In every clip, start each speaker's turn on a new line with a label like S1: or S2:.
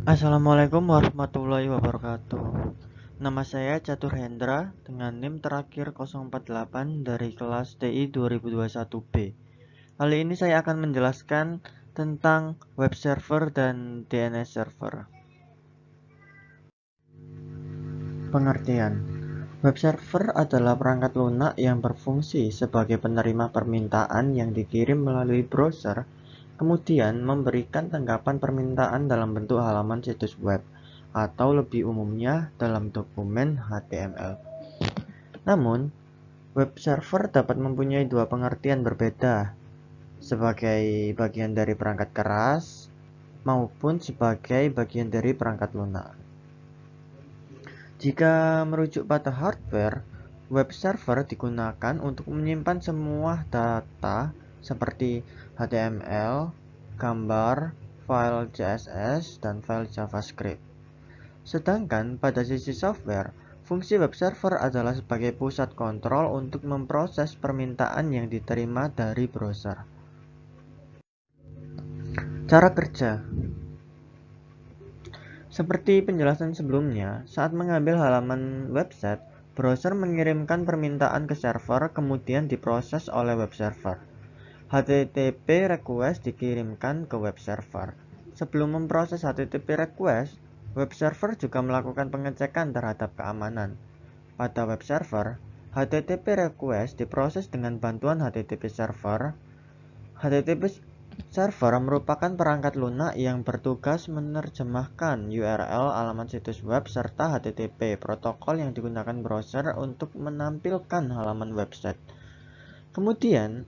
S1: Assalamualaikum warahmatullahi wabarakatuh. Nama saya Catur Hendra dengan NIM terakhir 048 dari kelas TI 2021B. Kali ini saya akan menjelaskan tentang web server dan DNS server. Pengertian: web server adalah perangkat lunak yang berfungsi sebagai penerima permintaan yang dikirim melalui browser, kemudian memberikan tanggapan permintaan dalam bentuk halaman situs web, atau lebih umumnya dalam dokumen HTML. Namun, web server dapat mempunyai dua pengertian berbeda, sebagai bagian dari perangkat keras maupun sebagai bagian dari perangkat lunak. Jika merujuk pada hardware, web server digunakan untuk menyimpan semua data seperti HTML, gambar, file CSS, dan file JavaScript. Sedangkan pada sisi software, fungsi web server adalah sebagai pusat kontrol untuk memproses permintaan yang diterima dari browser. Cara kerja: seperti penjelasan sebelumnya, saat mengambil halaman website, browser mengirimkan permintaan ke server kemudian diproses oleh web server. HTTP request dikirimkan ke web server. Sebelum memproses HTTP request, web server juga melakukan pengecekan terhadap keamanan. Pada web server, HTTP request diproses dengan bantuan HTTP server. HTTP server merupakan perangkat lunak yang bertugas menerjemahkan URL alamat situs web serta HTTP, protokol yang digunakan browser untuk menampilkan halaman website. Kemudian,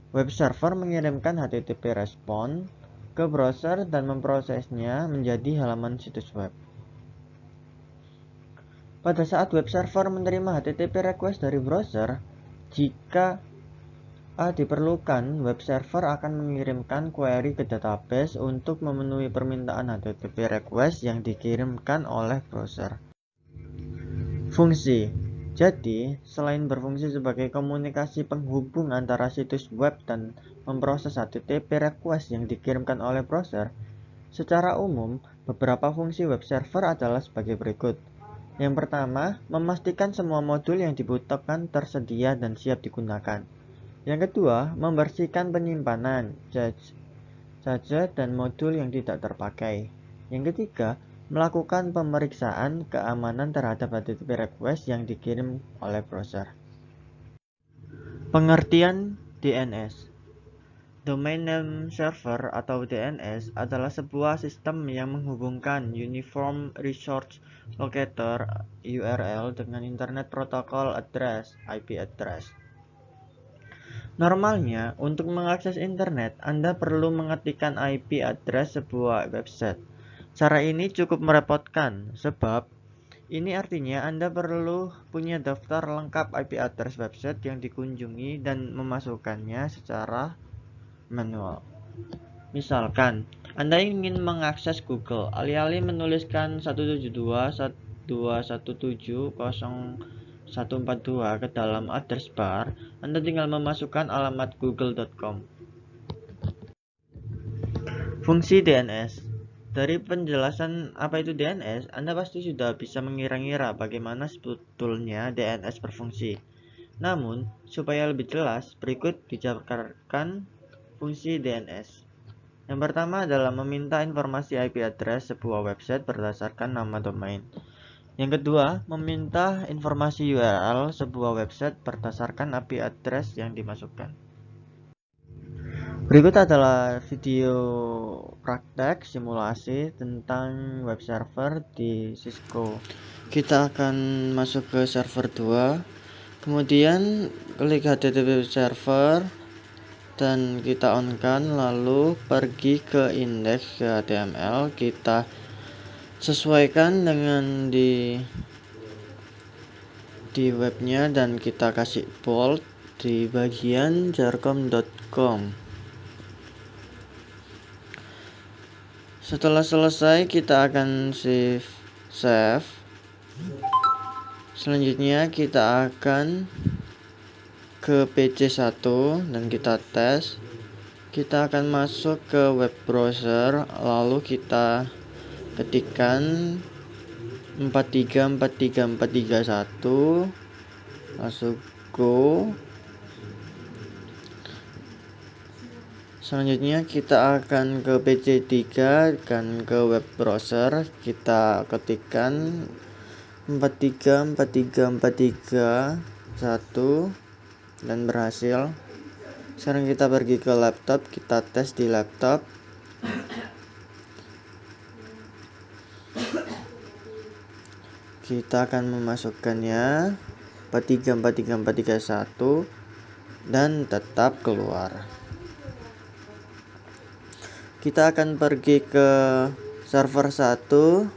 S1: web server mengirimkan HTTP respon ke browser dan memprosesnya menjadi halaman situs web. Pada saat web server menerima HTTP request dari browser, jika diperlukan, web server akan mengirimkan query ke database untuk memenuhi permintaan HTTP request yang dikirimkan oleh browser. Fungsi: jadi, selain berfungsi sebagai komunikasi penghubung antara situs web dan memproses HTTP request yang dikirimkan oleh browser, secara umum, beberapa fungsi web server adalah sebagai berikut. Yang pertama, memastikan semua modul yang dibutuhkan tersedia dan siap digunakan. Yang kedua, membersihkan penyimpanan, cache saja dan modul yang tidak terpakai. Yang ketiga, melakukan pemeriksaan keamanan terhadap HTTP request yang dikirim oleh browser. Pengertian DNS: Domain Name Server atau DNS adalah sebuah sistem yang menghubungkan Uniform Resource Locator URL dengan Internet Protocol Address IP address. Normalnya, untuk mengakses internet, Anda perlu mengetikkan IP address sebuah website. Cara ini cukup merepotkan, sebab ini artinya Anda perlu punya daftar lengkap IP address website yang dikunjungi dan memasukkannya secara manual. Misalkan, Anda ingin mengakses Google, alih-alih menuliskan 172.117.0.142 ke dalam address bar, Anda tinggal memasukkan alamat google.com. Fungsi DNS: dari penjelasan apa itu DNS, Anda pasti sudah bisa mengira-ngira bagaimana sebetulnya DNS berfungsi. Namun, supaya lebih jelas, berikut dijabarkan fungsi DNS. Yang pertama adalah meminta informasi IP address sebuah website berdasarkan nama domain. Yang kedua, meminta informasi URL sebuah website berdasarkan IP address yang dimasukkan. Berikut adalah video praktek simulasi tentang web server di Cisco. Kita akan masuk ke server 2, kemudian klik HTTP server dan kita on-kan, lalu pergi ke indeks HTML, kita sesuaikan dengan di webnya dan kita kasih bold di bagian jarcom.com. Setelah selesai, kita akan save. Selanjutnya kita akan ke PC1 dan kita tes. Kita akan masuk ke web browser, lalu kita Ketikan 4343431, masuk go. Selanjutnya kita akan ke PC3 dan ke web browser. Kita ketikkan 4343431 dan berhasil. Sekarang kita pergi ke laptop, kita tes di laptop. Kita akan memasukkannya 4343431 dan tetap keluar. Kita akan pergi ke server 1.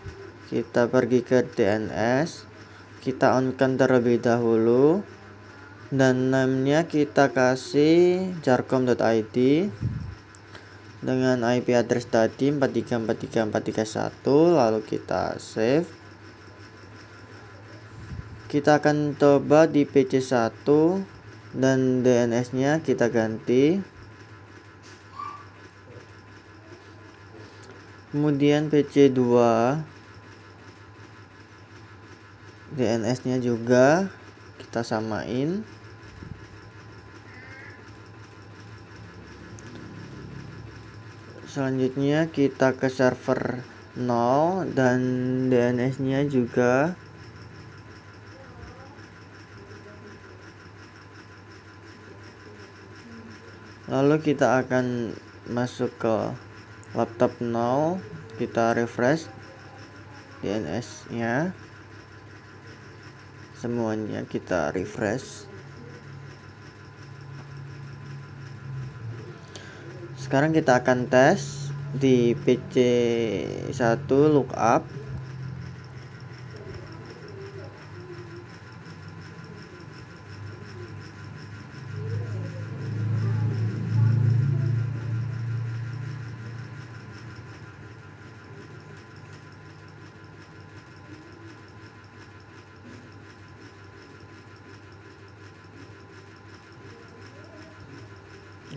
S1: Kita pergi ke DNS. Kita on-kan terlebih dahulu. Dan namanya kita kasih jarcom.id dengan IP address tadi 4343431. Lalu kita save. Kita akan coba di PC1 dan DNS-nya kita ganti. Kemudian PC2 DNS-nya juga kita samain. Selanjutnya kita ke server 0 dan DNS-nya juga. Lalu kita akan masuk ke laptop 0, kita refresh DNS-nya. Semuanya kita refresh. Sekarang kita akan tes di PC1 lookup.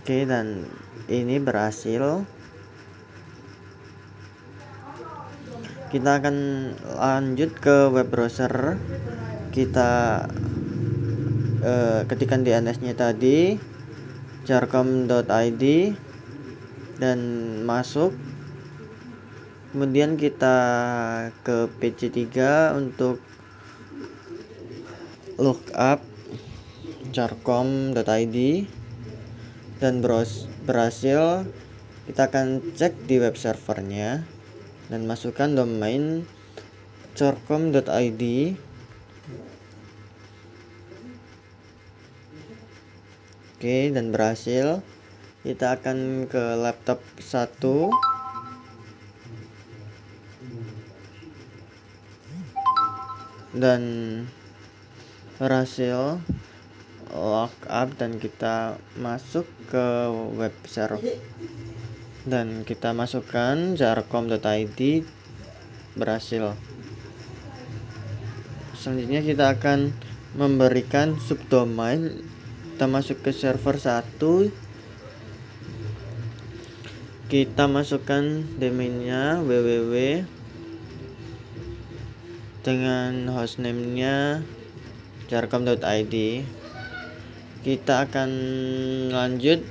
S1: Oke, dan ini berhasil. Kita akan lanjut ke web browser. Kita ketikkan DNS-nya tadi jarcom.id dan masuk. Kemudian kita ke PC3 untuk lookup jarcom.id dan berhasil. Kita akan cek di web servernya dan masukkan domain jarcom.id. Oke, dan berhasil. Kita akan ke laptop 1. Dan berhasil lookup dan kita masuk ke web server dan kita masukkan jarcom.id, berhasil. Selanjutnya kita akan memberikan subdomain. Kita masuk ke server 1. Kita masukkan domainnya www dengan hostname-nya jarcom.id. Kita akan lanjut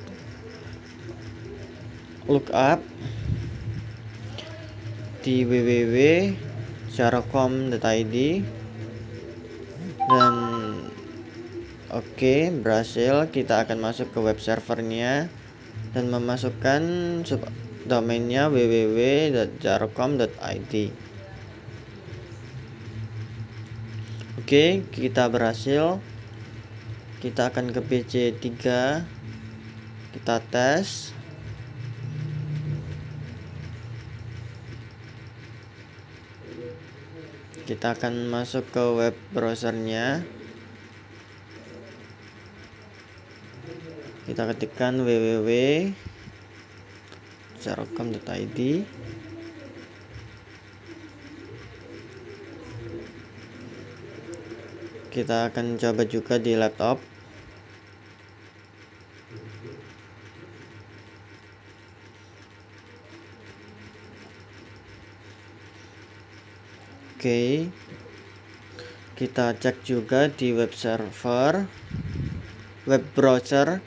S1: lookup di www.jarcom.id dan oke, berhasil. Kita akan masuk ke web servernya dan memasukkan subdomainnya www.jarcom.id. Oke, kita berhasil. Kita akan ke PC3. Kita tes. Kita akan masuk ke web browsernya. Kita ketikkan www.jarcom.id. Kita akan coba juga di laptop. Oke, kita cek juga di web server, web browser,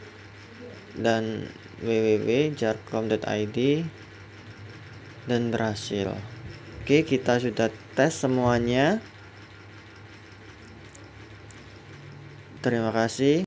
S1: dan www.jarcom.id, dan berhasil. Oke, kita sudah tes semuanya. Terima kasih.